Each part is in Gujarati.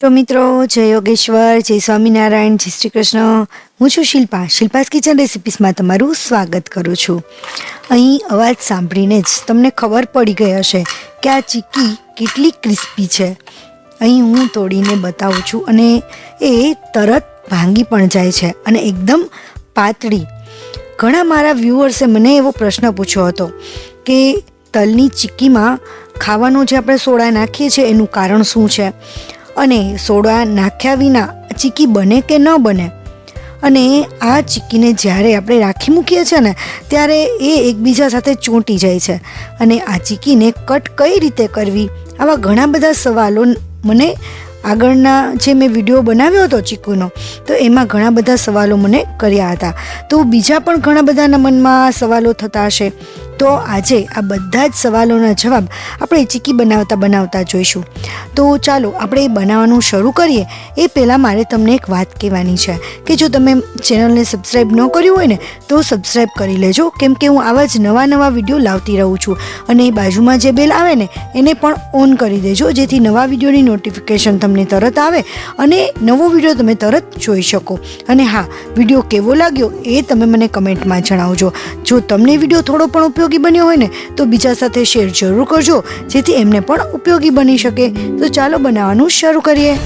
તો મિત્રો, જય યોગેશ્વર, જય સ્વામિનારાયણ, જય શ્રી કૃષ્ણ. હું છું શિલ્પાસ કિચન રેસિપીસમાં તમારું સ્વાગત કરું છું. અહીં અવાજ સાંભળીને જ તમને ખબર પડી ગઈ હશે કે આ ચીક્કી કેટલી ક્રિસ્પી છે. અહીં હું તોડીને બતાવું છું અને એ તરત ભાંગી પણ જાય છે અને એકદમ પાતળી. ઘણા મારા વ્યૂઅર્સે મને એવો પ્રશ્ન પૂછ્યો હતો કે તલની ચીક્કીમાં ખાવાનો જે આપણે સોડા નાખીએ છીએ એનું કારણ શું છે, અને સોડા નાખ્યા વિના ચીક્કી બને કે ન બને. અને આ ચીક્કીને જ્યારે આપણે રાખી મૂકીએ છીએ ને ત્યારે એ એકબીજા સાથે ચોંટી જાય છે. અને આ ચીક્કીને કટ કઈ રીતે કરવી, આવા ઘણા બધા સવાલો મને આગળના જે મેં વિડીયો બનાવ્યો હતો ચીક્કુનો, તો એમાં ઘણા બધા સવાલો મને કર્યા હતા. તો બીજા પણ ઘણા બધાના મનમાં સવાલો થતા હશે. તો આજે આ બધા જ સવાલોના જવાબ આપણે ચીક્કી બનાવતા જોઈશું. તો ચાલો આપણે એ બનાવવાનું શરૂ કરીએ. એ પહેલાં મારે તમને એક વાત કહેવાની છે કે જો તમે ચેનલને સબસ્ક્રાઈબ ન કર્યું હોય ને તો સબસ્ક્રાઈબ કરી લેજો, કેમ કે હું આવા જ નવા વિડીયો લાવતી રહું છું. અને બાજુમાં જે બેલ આવે ને એને પણ ઓન કરી દેજો, જેથી નવા વિડીયોની નોટિફિકેશન તમને તરત આવે અને નવો વિડીયો તમે તરત જોઈ શકો. અને હા, વિડીયો કેવો લાગ્યો એ તમે મને કમેન્ટમાં જણાવજો. જો તમને વિડીયો થોડો પણ ઉપયોગી બન્યો હોય ને તો બીજા સાથે શેર જરૂર કરજો, જેથી એમને પણ ઉપયોગી બની શકે. તો ચાલો બનાવવાનું શરૂ કરીએ.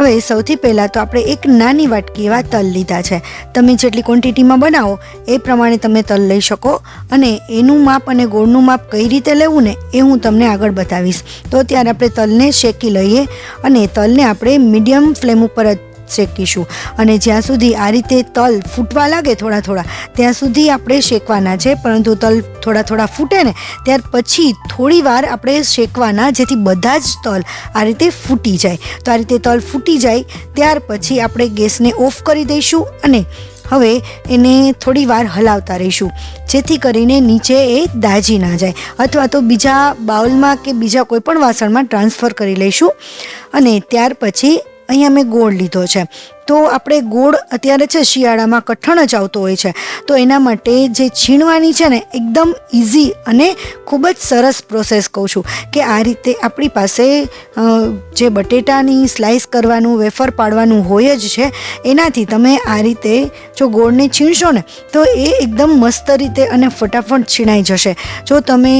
હવે સૌથી પહેલાં તો આપણે એક નાની વાટકી એવા તલ લીધા છે. તમે જેટલી ક્વોન્ટિટીમાં બનાવો એ પ્રમાણે તમે તલ લઈ શકો. અને એનું માપ અને ગોળનું માપ કઈ રીતે લેવું ને એ હું તમને આગળ બતાવીશ. તો ત્યારે આપણે તલને શેકી લઈએ અને તલને આપણે મીડિયમ ફ્લેમ ઉપર જ શેકીશું. અને જ્યાં સુધી આ રીતે તલ ફૂટવા લાગે થોડા ત્યાં સુધી આપણે શેકવાના છે. પરંતુ તલ થોડા ફૂટે ને ત્યાર પછી થોડી વાર આપણે શેકવાના, જેથી બધા જ તલ આ રીતે ફૂટી જાય. તો આ રીતે તલ ફૂટી જાય ત્યાર પછી આપણે ગેસને ઓફ કરી દઈશું અને હવે એને થોડી વાર હલાવતા રહીશું, જેથી કરીને નીચે એ દાજી ના જાય. અથવા તો બીજા બાઉલમાં કે બીજા કોઈ પણ વાસણમાં ટ્રાન્સફર કરી લઈશું. અને ત્યાર પછી અહીંયા મેં ગોળ લીધો છે. તો આપણે ગોળ અત્યારે છે શિયાળામાં કઠણ જ આવતો હોય છે, તો એના માટે જે છીણવાની છે ને એકદમ ઇઝી અને ખૂબ જ સરસ પ્રોસેસ કહું છું કે આ રીતે આપણી પાસે જે બટેટાની સ્લાઇસ કરવાનું, વેફર પાડવાનું હોય જ છે, એનાથી તમે આ રીતે જો ગોળને છીણશો ને તો એ એકદમ મસ્ત રીતે અને ફટાફટ છીણાઈ જશે. જો તમે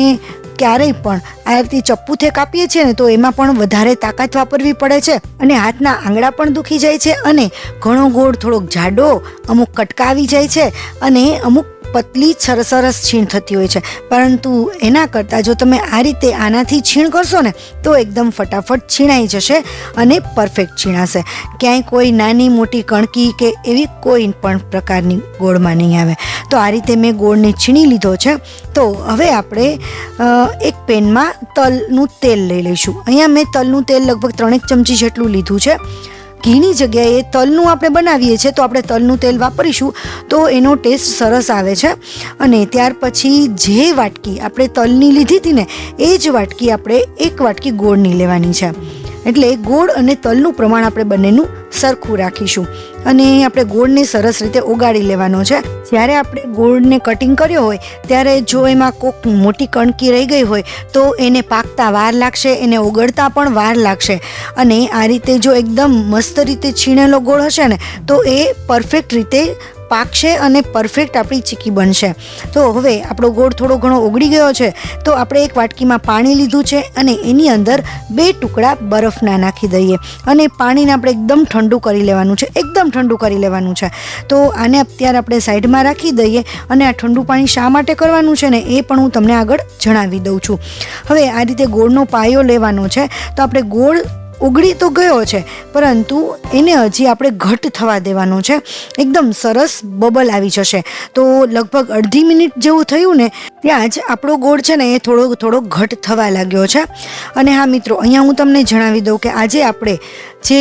ક્યારેય પણ આ રીતે ચપ્પુથી કાપીએ છીએ ને તો એમાં પણ વધારે તાકાત વાપરવી પડે છે અને હાથના આંગળા પણ દુખી જાય છે અને ઘણો ગોળ થોડોક જાડો, અમુક કટકા આવી જાય છે અને અમુક પતલી સરસ છીણ થતી હોય છે. પરંતુ એના કરતાં જો તમે આ રીતે આનાથી છીણ કરશો ને તો એકદમ ફટાફટ છીણાઈ જશે અને પરફેક્ટ છીણાશે. ક્યાંય કોઈ નાની મોટી કણકી કે એવી કોઈ પણ પ્રકારની ગોળમાં નહીં આવે. તો આ રીતે મેં ગોળને છીણી લીધો છે. તો હવે આપણે એક પેનમાં તલનું તેલ લઈ લઈશું. અહીંયા મેં તલનું તેલ લગભગ 3 ચમચી જેટલું લીધું છે. ઘીની જગ્યાએ તલનું આપણે બનાવીએ છીએ તો આપણે તલનું તેલ વાપરીશું તો એનો ટેસ્ટ સરસ આવે છે. અને ત્યાર પછી જે વાટકી આપણે તલની લીધી હતી ને એ જ વાટકી આપણે એક વાટકી ગોળની લેવાની છે. એટલે ગોળ અને તલનું પ્રમાણ આપણે બંનેનું સરખું રાખીશું અને આપણે ગોળને સરસ રીતે ઓગાળી લેવાનો છે. જ્યારે આપણે ગોળને કટિંગ કર્યો હોય ત્યારે જો એમાં કોઈક મોટી કણકી રહી ગઈ હોય તો એને પાકતા વાર લાગશે, એને ઓગળતા પણ વાર લાગશે. અને આ રીતે જો એકદમ મસ્ત રીતે છીણેલો ગોળ હશે ને તો એ પરફેક્ટ રીતે પાકશે અને પરફેક્ટ આપણી ચીક્કી બનશે. તો હવે આપણો ગોળ થોડો ઘણો ઓગળી ગયો છે તો આપણે એક વાટકીમાં પાણી લીધું છે અને એની અંદર 2 ટુકડા બરફના નાખી દઈએ અને પાણીને આપણે એકદમ ઠંડુ કરી લેવાનું છે, એકદમ ઠંડુ કરી લેવાનું છે. તો આને અત્યારે આપણે સાઈડમાં રાખી દઈએ અને આ ઠંડુ પાણી શા માટે કરવાનું છે ને એ પણ હું તમને આગળ જણાવી દઉં છું. હવે આ રીતે ગોળનો પાયો લેવાનો છે. તો આપણે ગોળ ઉગળી તો ગયો છે પરંતુ એને હજી આપણે ઘટ થવા દેવાનો છે. એકદમ સરસ બબલ આવી જશે. તો લગભગ અડધી મિનિટ જેવું થયું ને ત્યાં જ આપણો ગોળ છે ને એ થોડો ઘટ થવા લાગ્યો છે. અને હા મિત્રો, અહીંયા હું તમને જણાવી દઉં કે આજે આપણે જે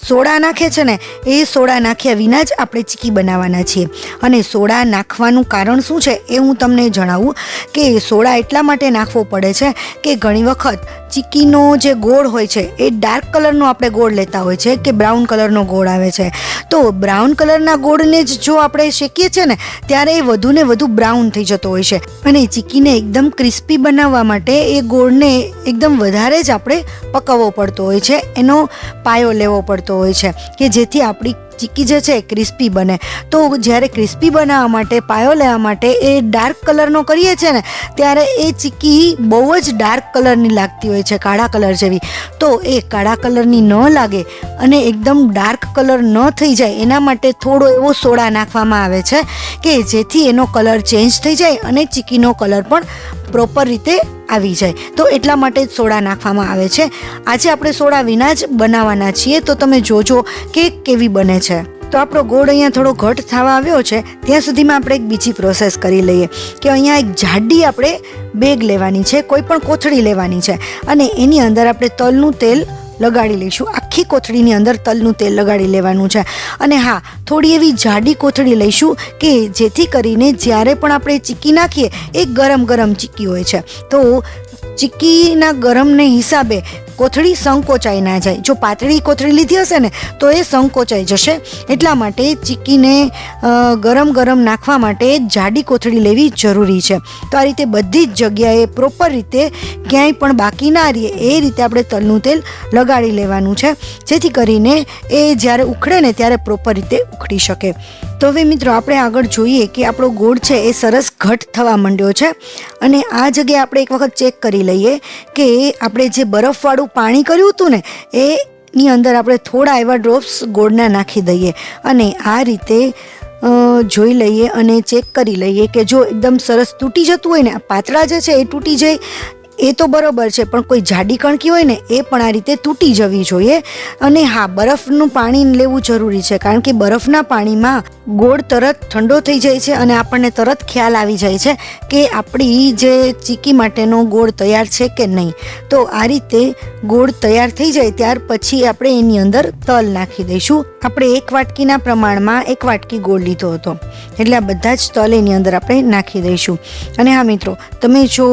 સોડા નાખે છે ને એ સોડા નાખ્યા વિના જ આપણે ચીકી બનાવવાના છીએ. અને સોડા નાખવાનું કારણ શું છે એ હું તમને જણાવું કે સોડા એટલા માટે નાખવો પડે છે કે ઘણી વખત ચીકીનો જે ગોળ હોય છે એ ડાર્ક કલરનો આપણે ગોળ લેતા હોય છે કે બ્રાઉન કલરનો ગોળ આવે છે. તો બ્રાઉન કલરના ગોળને જ જો આપણે શેકીએ છીએ ને ત્યારે એ વધુ ને વધુ બ્રાઉન થઈ જતો હોય છે. અને ચીકીને એકદમ ક્રિસ્પી બનાવવા માટે એ ગોળને એકદમ વધારે જ આપણે પકાવવો પડતો હોય છે, એનો પાયો લેવો પડતો હોય છે કે જેથી આપણી ચીકી જે છે ક્રિસ્પી બને. તો જ્યારે ક્રિસ્પી બનાવવા માટે પાયો લેવા માટે એ ડાર્ક કલરનો કરીએ છીએ ને ત્યારે એ ચીકી બહુ જ ડાર્ક કલરની લાગતી હોય છે, કાળા કલર જેવી. તો એ કાળા કલરની ન લાગે અને એકદમ ડાર્ક કલર ન થઈ જાય એના માટે થોડો એવો સોડા નાખવામાં આવે છે કે જેથી એનો કલર ચેન્જ થઈ જાય અને ચીકીનો કલર પણ પ્રોપર રીતે આવી જાય. તો એટલા માટે જ સોડા નાખવામાં આવે છે. આજે આપણે સોડા વિના જ બનાવવાના છીએ, તો તમે જોજો કે કેવી બને છે. તો આપણો ગોળ અહીંયા થોડો ઘટ થવા આવ્યો છે ત્યાં સુધીમાં આપણે એક બીજી પ્રોસેસ કરી લઈએ કે અહીંયા એક જાડી આપણે બેગ લેવાની છે, કોઈ પણ કોથળી લેવાની છે અને એની અંદર આપણે તલનું તેલ લગાડી લઈશું. આખી કોથળીની અંદર તલનું તેલ લગાડી લેવાનું છે. અને હા, થોડી એવી જાડી કોથળી લઈશું કે જેથી કરીને જ્યારે પણ આપણે ચીકી નાખીએ એ ગરમ ગરમ ચીકી હોય છે, તો ચીકીના ગરમને હિસાબે કોથળી સંકોચાઈ ના જાય. જો પાતળી કોથળી લીધી હશે ને તો એ સંકોચાઈ જશે. એટલા માટે ચીકીને ગરમ ગરમ નાખવા માટે જાડી કોથળી લેવી જરૂરી છે. તો આ રીતે બધી જ જગ્યાએ પ્રોપર રીતે ક્યાંય પણ બાકી ના રહે એ રીતે આપણે તલનું તેલ લગાડી લેવાનું છે, જેથી કરીને એ જ્યારે ઉખડે ને ત્યારે પ્રોપર રીતે ઉખડી શકે. તો હવે મિત્રો આપણે આગળ જોઈએ કે આપણો ગોળ છે એ સરસ ઘટ થવા માંડ્યો છે. અને આ જગ્યાએ આપણે એક વખત ચેક કરી લઈએ કે આપણે જે બરફવાળું પાણી કર્યું હતું ને એની અંદર આપણે થોડા એવા ડ્રોપ્સ ગોળના નાખી દઈએ અને આ રીતે જોઈ લઈએ અને ચેક કરી લઈએ કે જો એકદમ સરસ તૂટી જતું હોય ને, પાતળા જે છે એ તૂટી જાય એ તો બરોબર છે, પણ કોઈ જાડી કણકી હોય ને એ પણ આ રીતે તૂટી જવી જોઈએ. અને હા, બરફનું પાણી લેવું જરૂરી છે કારણ કે બરફના પાણીમાં ગોળ તરત ઠંડો થઈ જાય છે અને આપણને તરત ખ્યાલ આવી જાય છે કે આપણી જે ચીકી માટેનો ગોળ તૈયાર છે કે નહીં. તો આ રીતે ગોળ તૈયાર થઈ જાય ત્યાર પછી આપણે એની અંદર તલ નાખી દઈશું. આપણે 1 વાટકીના પ્રમાણમાં 1 વાટકી ગોળ લીધો હતો એટલે આ બધા જ તલ એની અંદર આપણે નાખી દઈશું. અને હા મિત્રો, તમે જો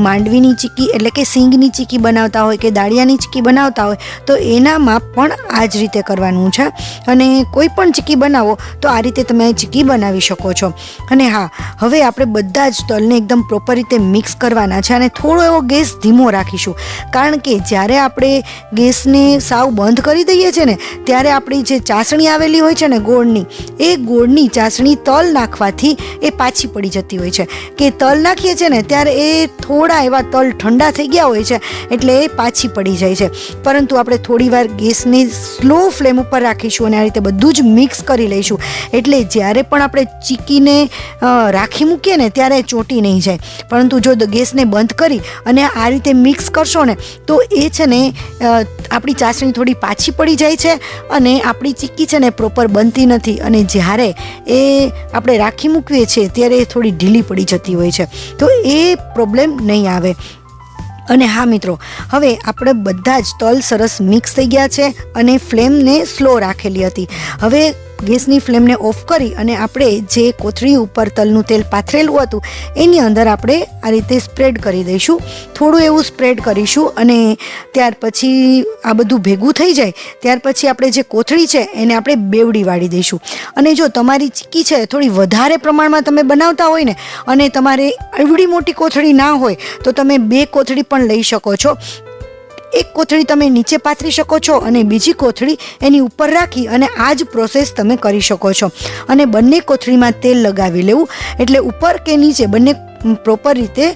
માંડવીની ચીકી એટલે કે સિંગની ચીકી બનાવતા હોય કે દાળિયાની ચીકી બનાવતા હોય તો એના માપ પણ આ જ રીતે કરવાનું છે. અને કોઈ પણ ચીકી બનાવો તો આ રીતે તમે ચીકી બનાવી શકો છો. અને હા, હવે આપણે બધા જ તલને એકદમ પ્રોપર રીતે મિક્સ કરવાના છે અને થોડો એવો ગેસ ધીમો રાખીશું કારણ કે જ્યારે આપણે ગેસને સાવ બંધ કરી દઈએ છીએ ને ત્યારે આપણી જે ચાસણી આવેલી હોય છે ને ગોળની, એ ગોળની ચાસણી તલ નાખવાથી એ પાછી પડી જતી હોય છે. કે તલ નાખીએ છીએ ને ત્યારે એ થોડા એવા તલ ઠંડા થઈ ગયા હોય છે એટલે એ પાછી પડી જાય છે. પરંતુ આપણે થોડી વાર ગેસને સ્લો ફ્લેમ ઉપર રાખીશું અને આ રીતે બધું જ મિક્સ કરી લઈશું એટલે જ્યારે પણ આપણે ચીકીને રાખી મૂકીએ ને ત્યારે ચોંટી નહીં જાય. પરંતુ જો ગેસને બંધ કરી અને આ રીતે મિક્સ કરશો ને તો એ છે ને આપણી ચાસણી થોડી પાછી પડી જાય છે અને આપણી ચીકી છે ને પ્રોપર બનતી નથી અને જ્યારે એ આપણે રાખી મૂકીએ છીએ ત્યારે એ થોડી ઢીલી પડી જતી હોય છે. તો એ પ્રોબ્લેમ નહીં આવે. અને હા મિત્રો, હવે આપણે બધા જ તલ સરસ મિક્સ થઈ ગયા છે અને ફ્લેમને સ્લો રાખેલી હતી. હવે ગેસની ફ્લેમને ઓફ કરી અને આપણે જે કોથળી ઉપર તલનું તેલ પાથરેલું હતું એની અંદર આપણે આ રીતે સ્પ્રેડ કરી દઈશું. થોડું એવું સ્પ્રેડ કરીશું અને ત્યાર પછી આ બધું ભેગું થઈ જાય ત્યાર પછી આપણે જે કોથળી છે એને આપણે બેવડી વાળી દઈશું. અને જો તમારી ચીકી છે થોડી વધારે પ્રમાણમાં તમે બનાવતા હોય ને અને તમારે એવડી મોટી કોથળી ના હોય તો તમે 2 કોથળી પણ લઈ શકો છો. એક કોથળી તમે નીચે પાથરી શકો છો અને બીજી કોથળી એની ઉપર રાખી અને આ જ પ્રોસેસ તમે કરી શકો છો. અને બંને કોથળીમાં તેલ લગાવી લેવું એટલે ઉપર કે નીચે બંને પ્રોપર રીતે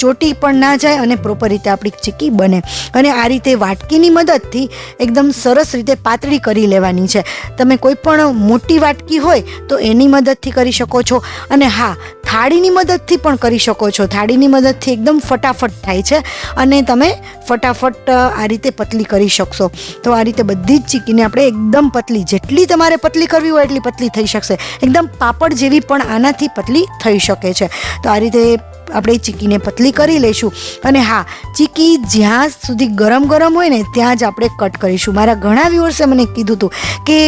ચોટી પણ ના જાય અને પ્રોપર રીતે આપણી ચીકી બને. અને આ રીતે વાટકીની મદદથી એકદમ સરસ રીતે પાતળી કરી લેવાની છે. તમે કોઈ પણ મોટી વાટકી હોય તો એની મદદથી કરી શકો છો અને હા, થાળીની મદદથી પણ કરી શકો છો. થાળીની મદદથી એકદમ ફટાફટ થાય છે અને તમે ફટાફટ આ રીતે પતલી કરી શકશો. તો આ રીતે બધી જ ચીકીને આપણે એકદમ પતલી, જેટલી તમારે પતલી કરવી હોય એટલી પતલી થઈ શકશે. એકદમ પાપડ જેવી પણ આનાથી પતલી થઈ શકે છે. તો આ રીતે આપણે ચીકીને પતલી કરી લઈશું. અને હા, ચીકી જ્યાં સુધી ગરમ હોય ને ત્યાં જ આપણે કટ કરીશું. મારા ઘણા વ્યુઅર્સે મને કીધું હતું કે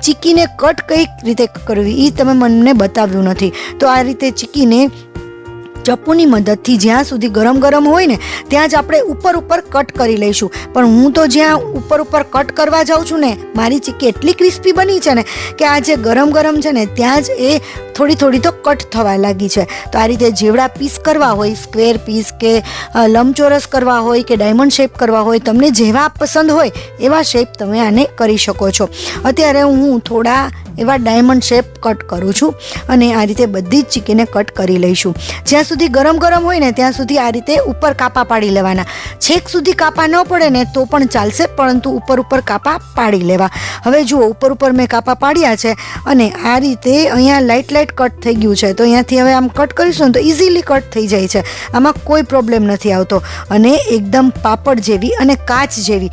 ચીકીને કટ કઈ રીતે કરવી એ તમે મને બતાવ્યું નથી. તો આ રીતે ચીકીને ચપ્પુની મદદથી જ્યાં સુધી ગરમ હોય ને ત્યાં જ આપણે ઉપર કટ કરી લઈશું. પણ હું તો જ્યાં ઉપર કટ કરવા જાઉં છું ને, મારી ચીકી એટલી ક્રિસ્પી બની છે ને કે આ જે ગરમ છે ને ત્યાં જ એ થોડી તો કટ થવા લાગી છે. તો આ રીતે જેવડા પીસ કરવા હોય, સ્ક્વેર પીસ કે લંબચોરસ કરવા હોય કે ડાયમંડ શેપ કરવા હોય, તમને જેવા પસંદ હોય એવા શેપ તમે આને કરી શકો છો. અત્યારે હું થોડા એવા ડાયમંડ શેપ કટ કરું છું અને આ રીતે બધી જ ચીકીને કટ કરી લઈશું. જ્યાં સુધી ગરમ હોય ને ત્યાં સુધી આ રીતે ઉપર કાપા પાડી લેવાના. છેક સુધી કાપા ન પડે ને તો પણ ચાલશે, પરંતુ ઉપર કાપા પાડી લેવા. હવે જુઓ, ઉપર મેં કાપા પાડ્યા છે અને આ રીતે અહીંયા લાઇટ કટ થઈ ગયું છે. તો અહીંયાથી હવે આમ કટ કરીશું ને તો ઇઝીલી કટ થઈ જાય છે. આમાં કોઈ પ્રોબ્લેમ નથી આવતો અને એકદમ પાપડ જેવી અને કાચ જેવી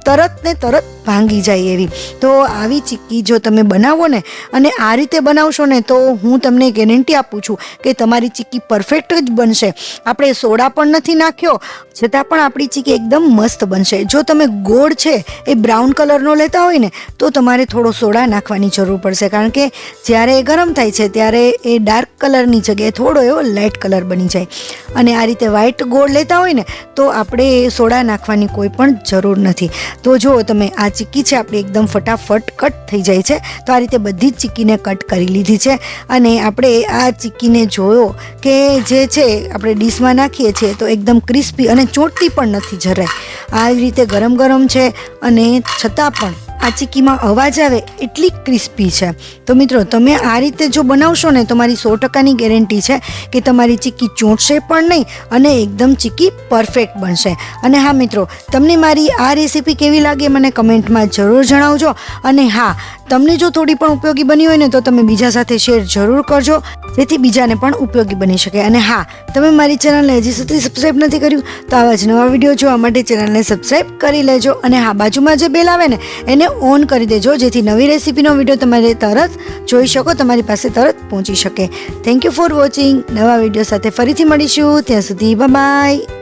તરત ભાંગી જાય એવી. તો આવી ચીક્કી જો તમે બનાવો ને અને આ રીતે બનાવશો ને તો હું તમને ગેરંટી આપું છું કે તમારી ચીક્કી પરફેક્ટ જ બનશે. આપણે સોડા પણ નથી નાખ્યો છતાં પણ આપણી ચીક્કી એકદમ મસ્ત બનશે. જો તમે ગોળ છે એ બ્રાઉન કલરનો લેતા હોય ને તો તમારે થોડો સોડા નાખવાની જરૂર પડશે, કારણ કે જ્યારે એ ગરમ થાય છે ત્યારે એ ડાર્ક કલરની જગ્યાએ થોડો એવો લાઇટ કલર બની જાય. અને આ રીતે વ્હાઈટ ગોળ લેતા હોય ને તો આપણે સોડા નાખવાની કોઈ પણ જરૂર નથી. તો જો તમે આ ચીક્કી છે આપણી એકદમ ફટાફટ કટ થઈ જાય છે. તો આ રીતે બધી જ ચીક્કીને કટ કરી લીધી છે અને આપણે આ ચીક્કીને જોયો કે જે છે આપણે ડીશમાં નાખીએ છીએ તો એકદમ ક્રિસ્પી અને ચોંટતી પણ નથી જરાય. આવી રીતે ગરમ છે અને છતાં પણ આ ચીક્કીમાં અવાજ આવે એટલી ક્રિસ્પી છે. તો મિત્રો, તમે આ રીતે જો બનાવશો ને તો મારી 100%ની ગેરંટી છે કે તમારી ચીક્કી ચોંટશે પણ નહીં અને એકદમ ચીક્કી પરફેક્ટ બનશે. અને હા મિત્રો, તમને મારી આ રેસીપી કેવી લાગે મને કમેન્ટમાં જરૂર જણાવજો. અને હા, તમને જો થોડી પણ ઉપયોગી બની હોય ને તો તમે બીજા સાથે શેર જરૂર કરજો, જેથી બીજાને પણ ઉપયોગી બની શકે. અને હા, તમે મારી ચેનલને હજી સુધી સબસ્ક્રાઈબ નથી કર્યું તો આવા જ નવા વિડીયો જોવા માટે ચેનલને સબસ્ક્રાઈબ કરી લેજો. અને હા, બાજુમાં જે બેલ આવે ને એને ઓન કરી દેજો, જેથી નવી રેસીપીનો વિડીયો તમારે તરત જોઈ શકો, તમારી પાસે તરત પહોંચી શકે. Thank you for watching. નવા વિડીયો સાથે ફરીથી મળીશું. ત્યાં સુધી બાય.